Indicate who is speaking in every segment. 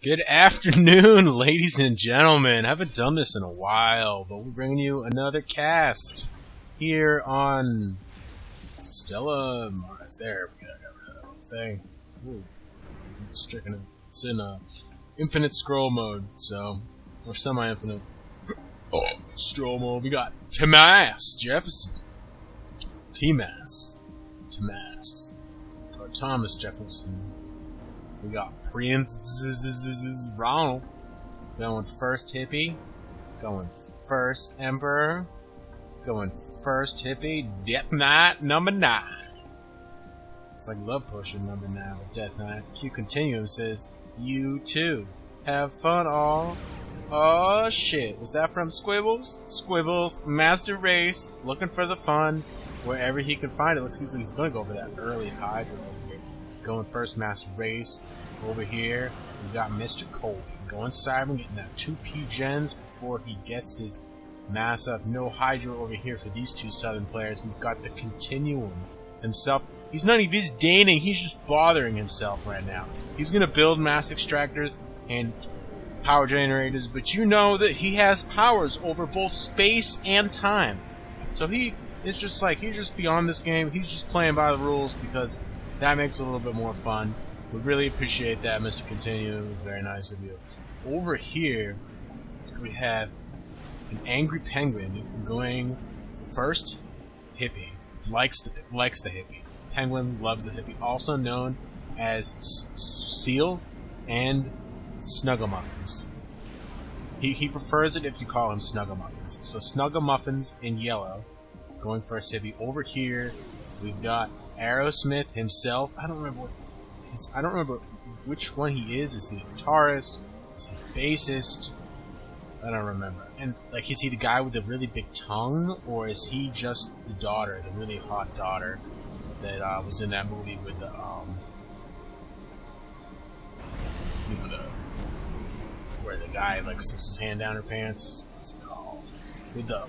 Speaker 1: Good afternoon, ladies and gentlemen. Haven't done this in a while, but we're bringing you another cast here on Stella Mars. There we go. Got rid of that whole thing. Ooh, it's in infinite scroll mode, or semi-infinite scroll mode. We got Thomas Jefferson, or Thomas Jefferson. We got Prince Ronald going first hippie, going first emperor, going first hippie, Death Knight number 9. It's like Love Potion number 9 with Death Knight. Q Continuum says, "You too. Have fun all." Oh shit, was that from Squibbles? Squibbles, Master Race, looking for the fun wherever he can find it. Looks like he's gonna go for that early Hydra over here. Going first, Master Race. Over here, we got Mr. Colby going Cyber, getting that 2P gens before he gets his mass up. No Hydra over here for these two Southern players. We've got the Continuum himself. He's not even disdaining, he's just bothering himself right now. He's gonna build mass extractors and power generators, but you know that he has powers over both space and time. So it's just like, he's just beyond this game. He's just playing by the rules because that makes it a little bit more fun. We really appreciate that, Mr. Continuum. It was very nice of you. Over here, we have an angry penguin going first hippie. Likes the hippie. Penguin loves the hippie. Also known as Seal and Snugglemuffins. He prefers it if you call him Snugglemuffins. So Snugglemuffins in yellow, going first hippie. Over here, we've got Aerosmith himself. I don't remember which one he is. Is he a guitarist? Is he a bassist? I don't remember. And like, is he the guy with the really big tongue, or is he just the daughter, the really hot daughter that was in that movie with the where the guy like sticks his hand down her pants? What's it called? With the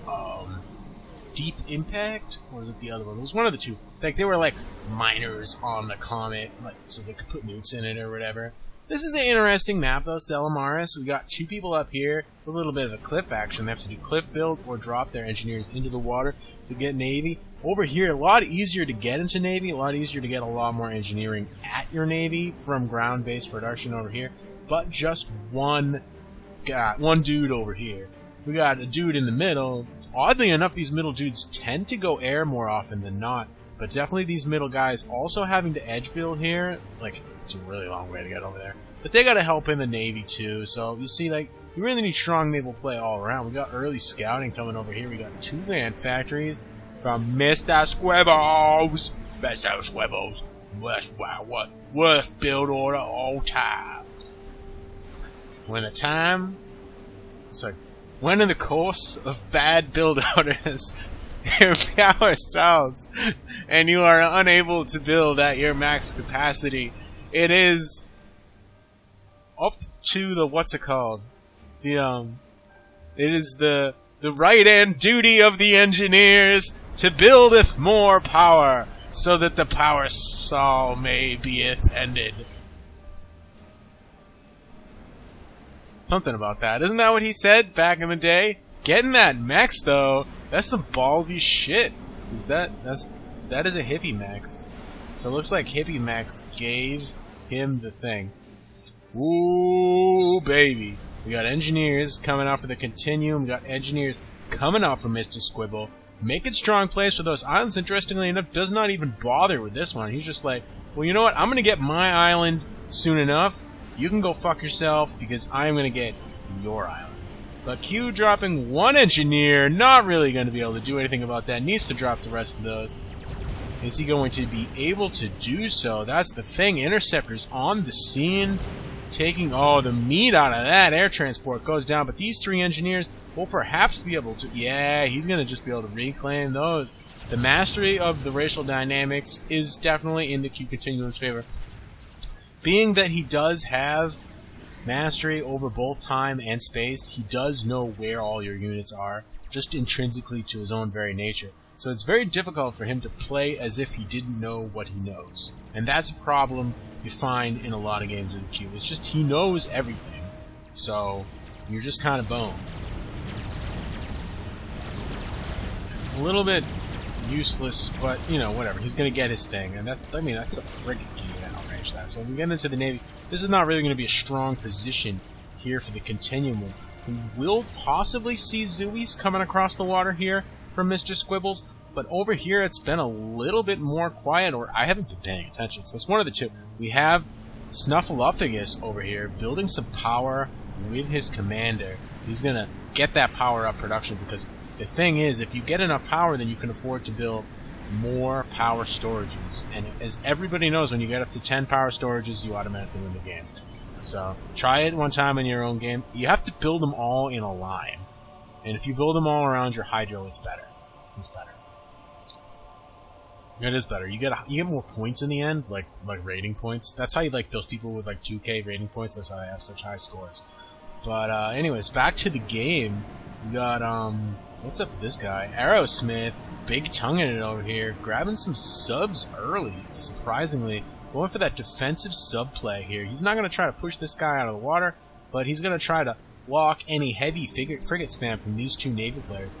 Speaker 1: Deep Impact, or was it the other one? It was one of the two. Like, they were like miners on the comet, like, so they could put nukes in it or whatever. This is an interesting map though, Stella Maris. We got two people up here, a little bit of a cliff action. They have to do cliff build or drop their engineers into the water to get Navy. Over here, a lot easier to get into Navy, a lot easier to get a lot more engineering at your Navy from ground-based production over here. But just one dude over here. We got a dude in the middle. Oddly enough, these middle dudes tend to go air more often than not, but definitely these middle guys also having to edge build here. Like, it's a really long way to get over there. But they gotta help in the Navy too, so you see, like, you really need strong naval play all around. We got early scouting coming over here. We got 2 land factories from Mr. Squibbles. Mr. Squibbles. Worst build order all time. When in the course of bad build orders, your power stalls, and you are unable to build at your max capacity, it is up to the it is the right and duty of the engineers to buildeth more power, so that the power stall may be ended. Something about that. Isn't that what he said back in the day? Getting that max though, that's some ballsy shit. That is a hippie max. So it looks like hippie max gave him the thing. Ooh baby. We got engineers coming out for the Continuum. We got engineers coming out for Mr. Squibble. Making strong plays for those islands. Interestingly enough, does not even bother with this one. He's just like, well, you know what? I'm gonna get my island soon enough. You can go fuck yourself, because I'm going to get your island. But Q dropping 1 engineer, not really going to be able to do anything about that. Needs to drop the rest of those. Is he going to be able to do so? That's the thing. Interceptors on the scene, taking all the meat out of that. Air transport goes down, but these 3 engineers will perhaps be able to... Yeah, he's going to just be able to reclaim those. The mastery of the racial dynamics is definitely in the Q Continuum's favor. Being that he does have mastery over both time and space, he does know where all your units are, just intrinsically to his own very nature. So it's very difficult for him to play as if he didn't know what he knows. And that's a problem you find in a lot of games with the Q. It's just he knows everything. So you're just kind of boned. A little bit useless, but, you know, whatever. He's going to get his thing. And that, I mean, I could have friggin' keyed and outranged that. So we get into the Navy. This is not really going to be a strong position here for the Continuum. We will possibly see Zoomies coming across the water here from Mr. Squibbles, but over here it's been a little bit more quiet, or I haven't been paying attention, so it's one of the two. We have Snuffleupagus over here building some power with his commander. He's going to get that power up production, because the thing is, if you get enough power, then you can afford to build more power storages. And as everybody knows, when you get up to 10 power storages, you automatically win the game. So try it one time in your own game. You have to build them all in a line. And if you build them all around your Hydro, it's better. It's better. It is better. You get more points in the end, like rating points. That's how you like those people with like 2K rating points. That's how they have such high scores. But anyways, back to the game. We got what's up with this guy? Aerosmith, big tonguing it over here, grabbing some subs early. Surprisingly, going for that defensive sub play here. He's not going to try to push this guy out of the water, but he's going to try to block any heavy frigate spam from these two Navy players.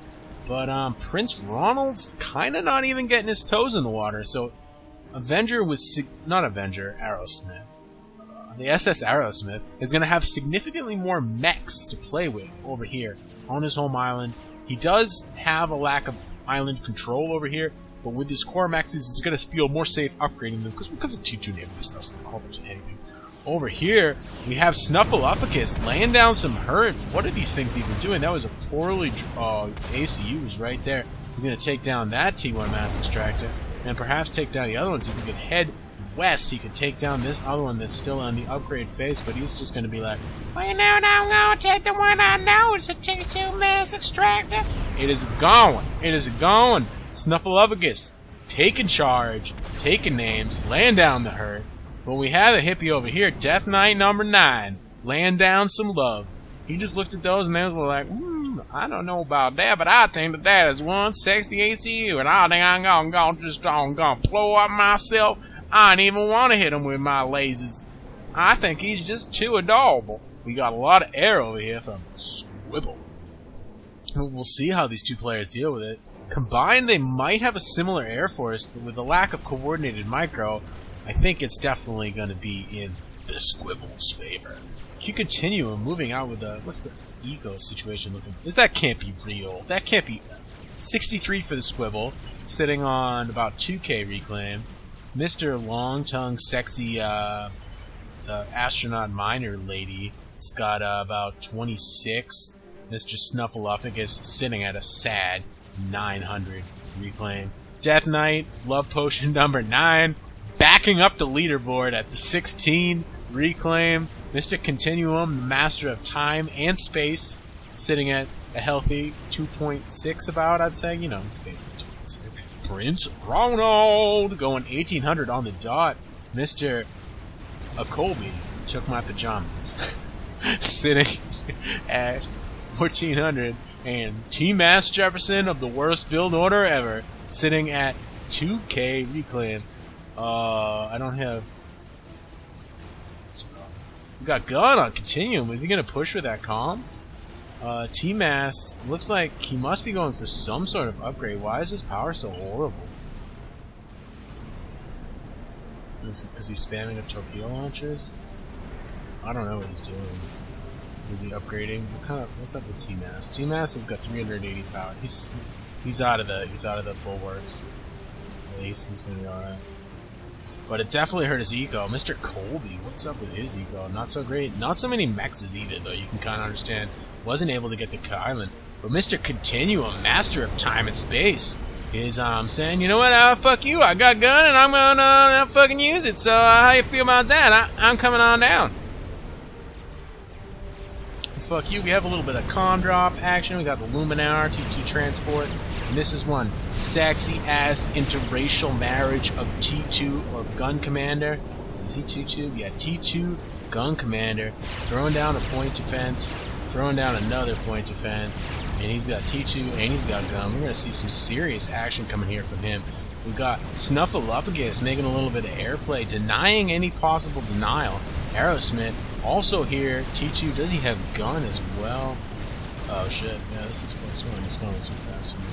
Speaker 1: But Prince Ronald's kind of not even getting his toes in the water. So Avenger was not Avenger, Aerosmith. The SS Aerosmith is going to have significantly more mechs to play with over here on his home island. He does have a lack of island control over here, but with his core mechs, he's going to feel more safe upgrading them, because when it comes to 2-2 Navy, this stuff's not all much anything. Over here, we have Snuffleupagus laying down some hurt. What are these things even doing? That was a poorly... ACU was right there. He's going to take down that T1 Mass Extractor, and perhaps take down the other ones. If he could head west, he could take down this other one that's still on the upgrade phase, but he's just going to be like, well, you know, I'm going to take the one I know. It's a T2 Mass Extractor. It is going. It is going. Snuffleupagus taking charge, taking names, laying down the hurt. But we have a hippie over here, Death Knight number 9, laying down some love. He just looked at those and they were like, I don't know about that, but I think that is one sexy ACU, and I think I'm gonna blow up myself. I don't even want to hit him with my lasers. I think he's just too adorable. We got a lot of air over here from Squibble. We'll see how these two players deal with it. Combined, they might have a similar air force, but with a lack of coordinated micro, I think it's definitely going to be in the Squibble's favor. Q Continuum moving out with a... What's the eco situation looking? That can't be real. That can't be... 63 for the Squibble, sitting on about 2K reclaim. Mr. Long-Tongue Sexy Astronaut Miner Lady has got about 26. Mr. Snuffleupagus sitting at a sad 900 reclaim. Death Knight, Love Potion number 9, backing up the leaderboard at the 16 reclaim. Mr. Continuum, the master of time and space, sitting at a healthy 2.6 about, I'd say. You know, it's basically 2.6. Prince Ronald going 1800 on the dot. Mr. Akobe took my pajamas. Sitting at 1400. And T-Mass Jefferson of the worst build order ever, sitting at 2K reclaim. I don't have... We got Gun on Continuum. Is he going to push with that comm? T-Mass looks like he must be going for some sort of upgrade. Why is his power so horrible? Is he spamming up torpedo launchers? I don't know what he's doing. Is he upgrading? What's up with T-Mass? T-Mass has got 380 power. He's out of the bulwarks. At least he's gonna be alright. But it definitely hurt his eco. Mr. Colby, what's up with his eco? Not so great. Not so many mechs either, though. You can kind of understand. Wasn't able to get the island. But Mr. Continuum, master of time and space, is saying, you know what? Fuck you. I got gun and I'm gonna fucking use it. So how you feel about that? I'm coming on down. Fuck you. We have a little bit of con drop action. We got the Luminar T2 transport. And this is one sexy ass interracial marriage of T2 or of Gun Commander. Is he T2? Yeah, T2 Gun Commander throwing down a point defense, throwing down another point defense. And he's got T2 and he's got Gun. We're going to see some serious action coming here from him. We've got Snuffleupagus making a little bit of airplay, denying any possible denial. Aerosmith also here. T2, does he have Gun as well? Oh shit, yeah, this is +1. It's going too fast for me.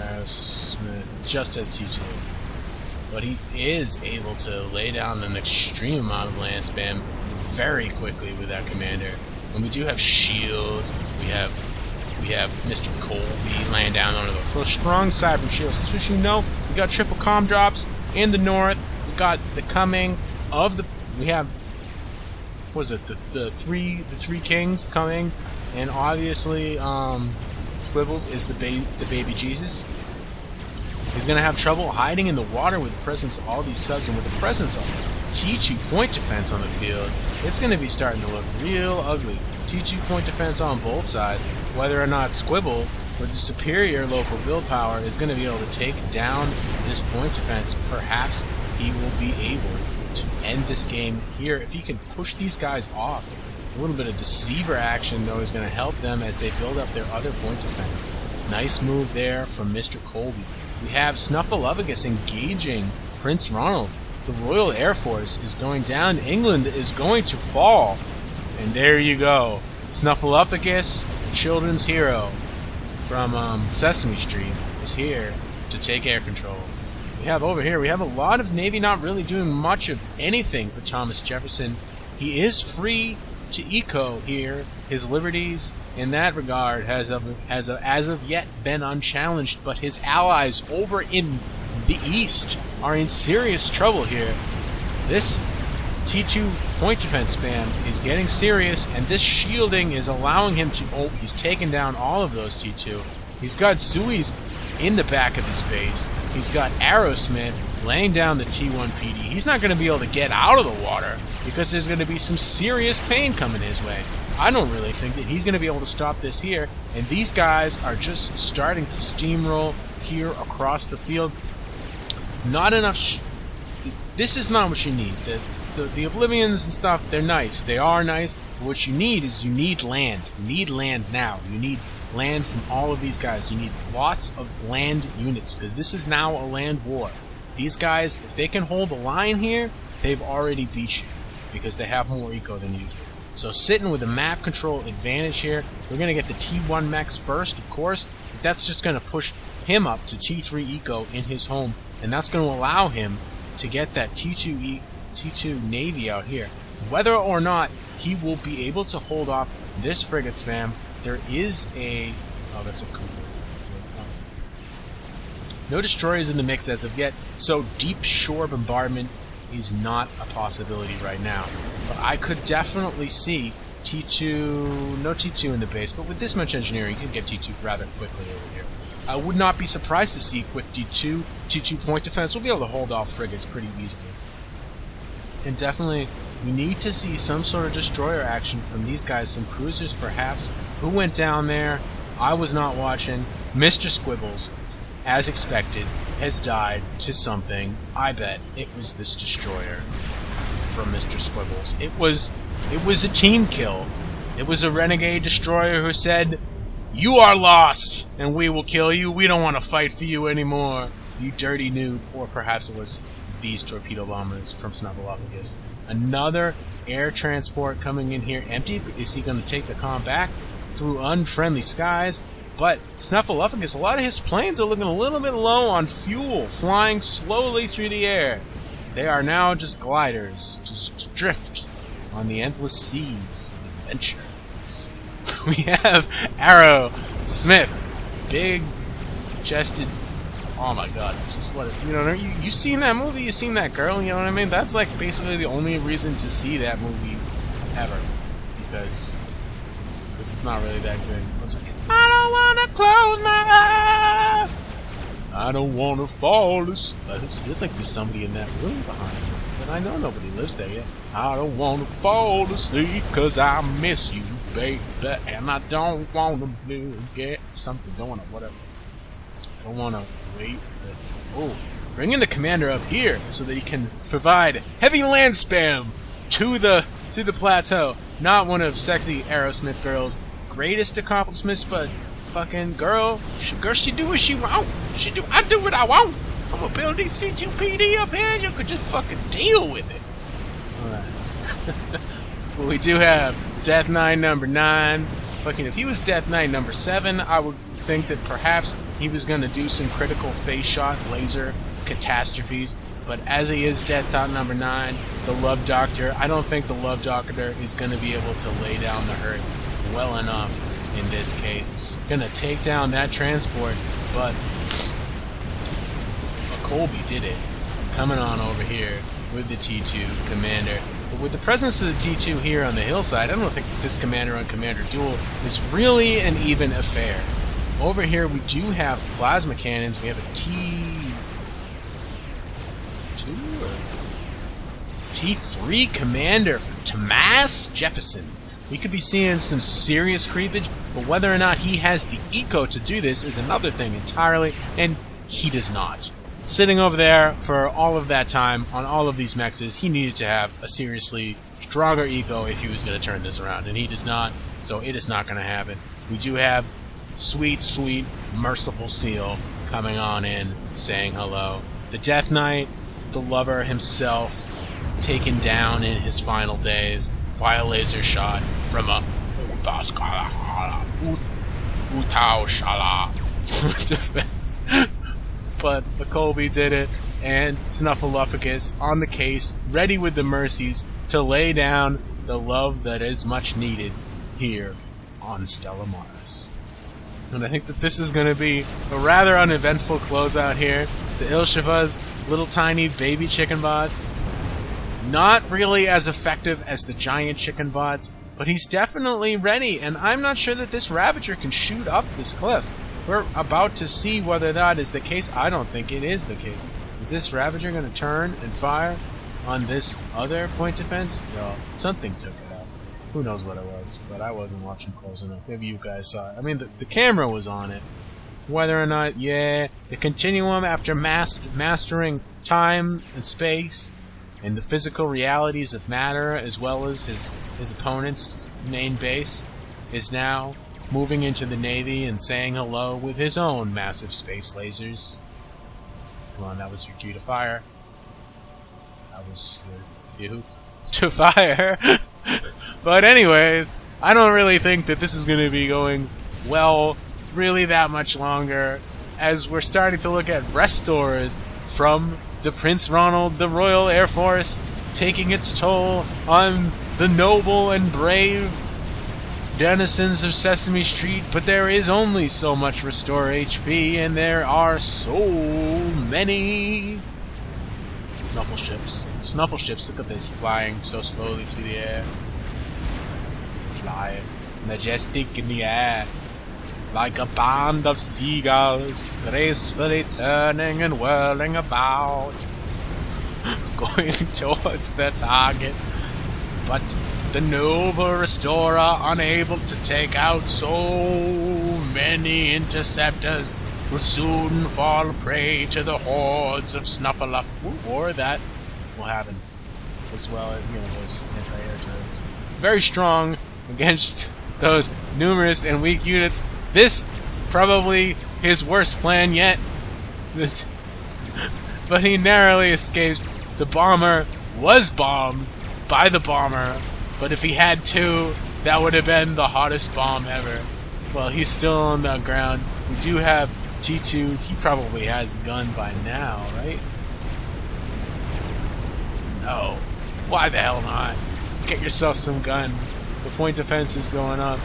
Speaker 1: Aerosmith just has T2. But he is able to lay down an extreme amount of land spam very quickly with that commander. And we do have shields. We have Mr. Colby laying down on the strong cyber shields. That's what you know. We got triple comm drops in the north. We got the coming of the. We have. What was it the three kings coming, and obviously Squibbles is the baby Jesus. He's gonna have trouble hiding in the water with the presence of all these subs, and with the presence of T2 point defense on the field, it's gonna be starting to look real ugly. T2 point defense on both sides. Whether or not Squibble, with the superior local build power, is going to be able to take down this point defense, perhaps he will be able to end this game here if he can push these guys off. A little bit of deceiver action, though, is going to help them as they build up their other point defense. Nice move there from Mr. Colby. We have Snuffleupagus engaging Prince Ronald. The Royal Air Force is going down. England is going to fall. And there you go. Snuffleupagus, children's hero from Sesame Street, is here to take air control. We have over here, we have a lot of Navy not really doing much of anything for Thomas Jefferson. He is free to eco here. His liberties in that regard has as of yet been unchallenged, but his allies over in the east are in serious trouble here. This T2 point defense spam is getting serious, and this shielding is allowing him to... Oh, he's taken down all of those T2. He's got Zui's in the back of his base. He's got Aerosmith laying down the T1 PD. He's not going to be able to get out of the water because there's going to be some serious pain coming his way. I don't really think that he's going to be able to stop this here, and these guys are just starting to steamroll here across the field. Not enough... This is not what you need. The Oblivions and stuff, they're nice. They are nice. But what you need is you need land. You need land now. You need land from all of these guys. You need lots of land units, because this is now a land war. These guys, if they can hold the line here, they've already beat you, because they have more eco than you do. So sitting with a map control advantage here, we're going to get the T1 mechs first, of course, but that's just going to push him up to T3 eco in his home, and that's going to allow him to get that T2 Navy out here. Whether or not he will be able to hold off this frigate spam, there is a... Oh, that's a cool one. No destroyers in the mix as of yet, so deep shore bombardment is not a possibility right now. But I could definitely see T2... No T2 in the base, but with this much engineering, you can get T2 rather quickly over here. I would not be surprised to see quick T2 point defense. We'll be able to hold off frigates pretty easily. And definitely, we need to see some sort of destroyer action from these guys, some cruisers perhaps. Who went down there? I was not watching. Mr. Squibbles, as expected, has died to something. I bet it was this destroyer from Mr. Squibbles. It was a team kill. It was a renegade destroyer who said, "You are lost, and we will kill you. We don't want to fight for you anymore, you dirty noob." Or perhaps it was these torpedo bombers from Snuffleupagus. Another air transport coming in here empty. Is he going to take the comm back through unfriendly skies? But Snuffleupagus, a lot of his planes are looking a little bit low on fuel, flying slowly through the air. They are now just gliders, just drift on the endless seas of adventure. We have Arrow Smith, big-chested. Oh my God! It's just what you seen that movie? You seen that girl? You know what I mean? That's like basically the only reason to see that movie ever, because it's not really that good. It's like, I don't wanna close my eyes. I don't wanna fall asleep. There's like there's somebody in that room behind me, but I know nobody lives there yet. I don't wanna fall asleep 'cause I miss you, baby, and I don't wanna get something going on, whatever. Don't wanna wait. Oh, bringing the commander up here so that he can provide heavy land spam to the plateau. Not one of sexy Aerosmith girl's greatest accomplishments, but fucking girl, she do what she want. I do what I want. I'm gonna build these C2PD up here, and you could just fucking deal with it. Alright. But we do have Death Knight number 9. Fucking, if he was Death Knight number 7, I would think that perhaps he was gonna do some critical face shot laser catastrophes. But as he is Death Knight number 9, the Love Doctor, I don't think the Love Doctor is gonna be able to lay down the hurt well enough in this case. Gonna take down that transport, but Colby did it. Coming on over here with the T2 Commander. But with the presence of the T2 here on the hillside, I don't think this Commander on Commander duel is really an even affair. Over here we do have plasma cannons. We have a T2 or T3 Commander for Tomas Jefferson. We could be seeing some serious creepage, but whether or not he has the eco to do this is another thing entirely, and he does not. Sitting over there for all of that time on all of these mexes, he needed to have a seriously stronger eco if he was going to turn this around, and he does not, so it is not going to happen. We do have sweet, sweet, merciful Seal coming on in, saying hello. The Death Knight, the lover himself, taken down in his final days by a laser shot from a defense. But the Colby did it, and Snuffleupagus on the case, ready with the mercies to lay down the love that is much needed here on Stella Maris. And I think that this is going to be a rather uneventful closeout here. The Ilshiva's little tiny baby chicken bots, not really as effective as the giant chicken bots, but he's definitely ready, and I'm not sure that this Ravager can shoot up this cliff. We're about to see whether that is the case. I don't think it is the case. Is this Ravager going to turn and fire on this other point defense? No, something took it out. Who knows what it was, but I wasn't watching close enough. Maybe you guys saw it. I mean, the camera was on it. Whether or not, yeah, the Continuum, after mastering time and space and the physical realities of matter, as well as his opponent's main base, is now moving into the Navy and saying hello with his own massive space lasers. Come on, that was your cue to fire. That was your cue to fire. But anyways, I don't really think that this is going to be going well really that much longer, as we're starting to look at restores from the Prince Ronald, the Royal Air Force, taking its toll on the noble and brave denizens of Sesame Street, but there is only so much restore HP, and there are so many Snuffle ships, look at this, flying so slowly through the air. Fly, majestic in the air, like a band of seagulls, gracefully turning and whirling about, going towards their target. But the noble restorer, unable to take out so many interceptors, will soon fall prey to the hordes of Snuffleupagus, or that will happen, as well as, those anti-air turrets. Very strong against those numerous and weak units. This, probably his worst plan yet. But he narrowly escapes. The bomber was bombed by the bomber, but if he had to, that would have been the hottest bomb ever. Well, he's still on the ground. We do have T2. He probably has a gun by now, right? No. Why the hell not? Get yourself some gun. The point defense is going up,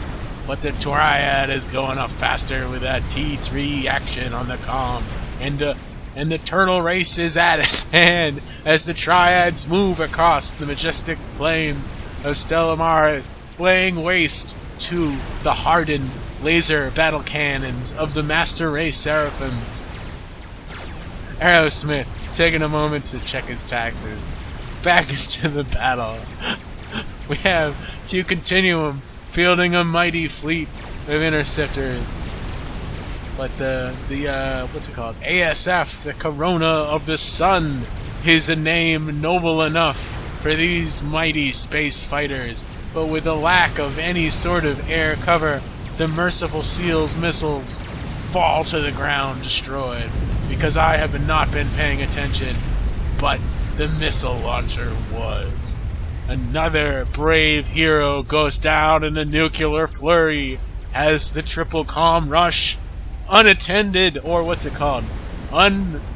Speaker 1: but the Triad is going up faster with that T3 action on the comm. And the turtle race is at its hand as the Triads move across the majestic plains of Stella Maris, laying waste to the hardened laser battle cannons of the Master Race Seraphim. Aerosmith taking a moment to check his taxes. Back into the battle. We have Q Continuum fielding a mighty fleet of interceptors. But the what's it called? ASF, the Corona of the Sun, is a name noble enough for these mighty space fighters. But with a lack of any sort of air cover, the merciful seal's missiles fall to the ground destroyed because I have not been paying attention, but the missile launcher was. Another brave hero goes down in a nuclear flurry as the triple calm rush, unattended, or what's it called?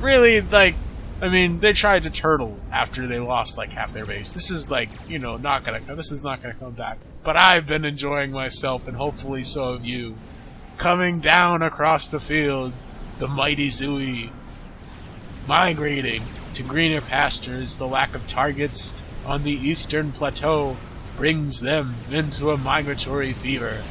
Speaker 1: Really, like, I mean, they tried to turtle after they lost like half their base. This is like, you know, this is not gonna come back. But I've been enjoying myself, and hopefully so have you. Coming down across the fields, the mighty Zooey, migrating to greener pastures. The lack of targets on the eastern plateau brings them into a migratory fever.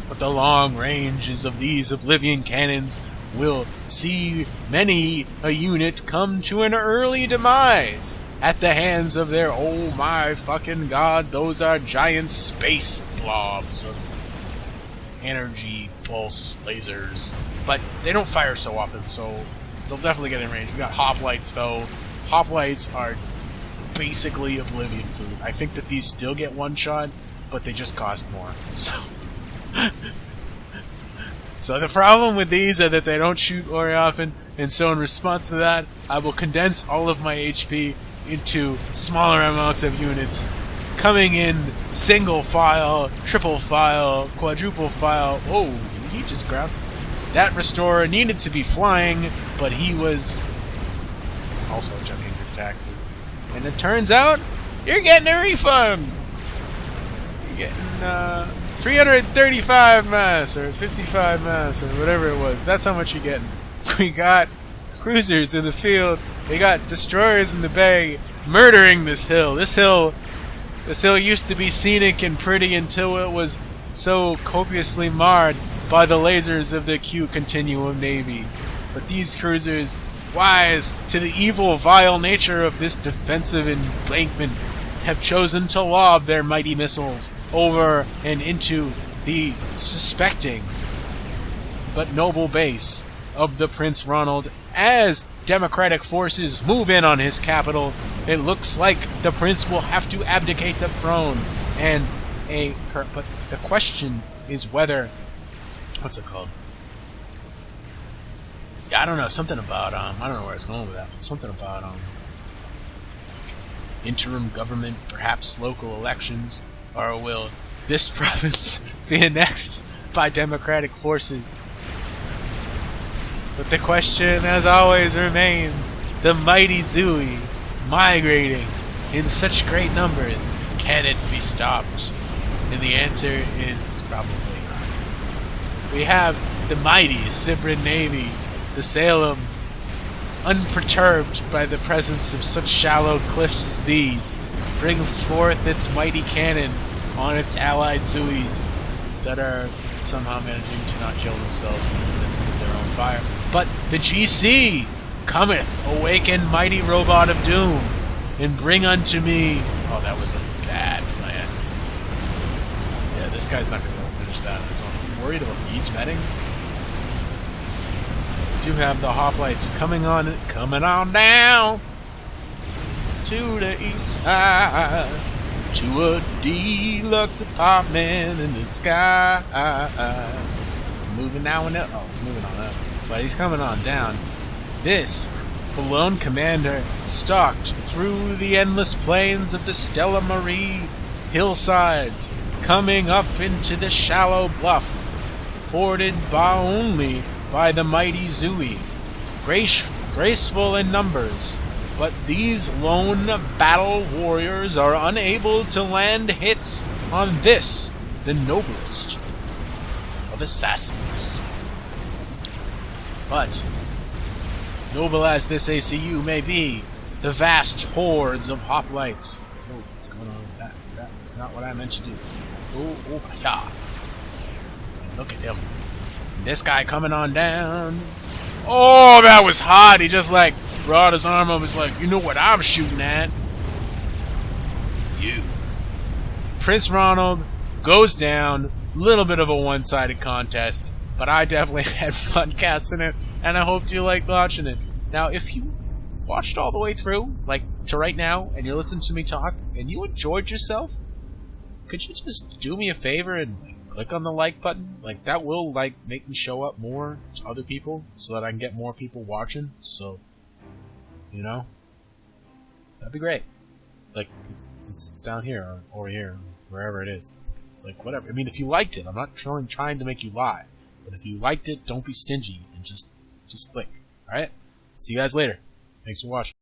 Speaker 1: But the long ranges of these Oblivion cannons will see many a unit come to an early demise at the hands of their, oh my fucking god, those are giant space blobs of energy pulse lasers. But they don't fire so often, so they'll definitely get in range. We got hoplites though. Hoplites are basically Oblivion food. I think that these still get one shot, but they just cost more. So the problem with these are that they don't shoot very often, and so in response to that, I will condense all of my HP into smaller amounts of units, coming in single file, triple file, quadruple file. Oh, did he just grab? That restorer needed to be flying, but he was also jumping his taxes. And it turns out, you're getting a refund! You're getting, 335 mass, or 55 mass, or whatever it was. That's how much you're getting. We got cruisers in the field. We got destroyers in the bay, murdering this hill. This hill used to be scenic and pretty until it was so copiously marred by the lasers of the Q Continuum Navy. But these cruisers, wise to the evil, vile nature of this defensive embankment, have chosen to lob their mighty missiles over and into the suspecting but noble base of the Prince Ronald. As democratic forces move in on his capital, it looks like the prince will have to abdicate the throne. But the question is whether, what's it called? Yeah, I don't know. Something about I don't know where it's going with that. But something about interim government, perhaps local elections, or will this province be annexed by democratic forces? But the question, as always, remains: the mighty Zooey migrating in such great numbers, can it be stopped? And the answer is probably not. We have the mighty Cybran Navy, the Salem, unperturbed by the presence of such shallow cliffs as these, brings forth its mighty cannon on its allied Zooeys that are somehow managing to not kill themselves in the midst of their own fire. But the GC cometh, awaken mighty robot of doom, and bring unto me... Oh, that was a bad plan. Yeah, this guy's not going to be able to finish that on his own. I'm worried about east vetting. Do have the hoplites coming on down to the east side, to a deluxe apartment in the sky. It's moving now and then. Oh, it's moving on up, but he's coming on down. This, the lone commander, stalked through the endless plains of the Stella Marie hillsides, coming up into the shallow bluff, forded only by the mighty Zooey, graceful in numbers, but these lone battle warriors are unable to land hits on this, the noblest of assassins. But, noble as this ACU may be, the vast hordes of hoplites... Oh, what's going on with that? That is not what I meant to do. Go over here. Look at him. This guy coming on down. Oh, that was hot. He just like brought his arm up. He's like, you know what I'm shooting at? You. Prince Ronald goes down. Little bit of a one-sided contest, but I definitely had fun casting it, and I hope you liked watching it. Now, if you watched all the way through, like to right now, and you're listening to me talk, and you enjoyed yourself, could you just do me a favor and click on the like button. Like, that will, like, make me show up more to other people so that I can get more people watching. So, you know, that'd be great. Like, it's down here or over here, wherever it is. It's like, whatever. I mean, if you liked it, I'm not trying to make you lie. But if you liked it, don't be stingy and just click. Alright? See you guys later. Thanks for watching.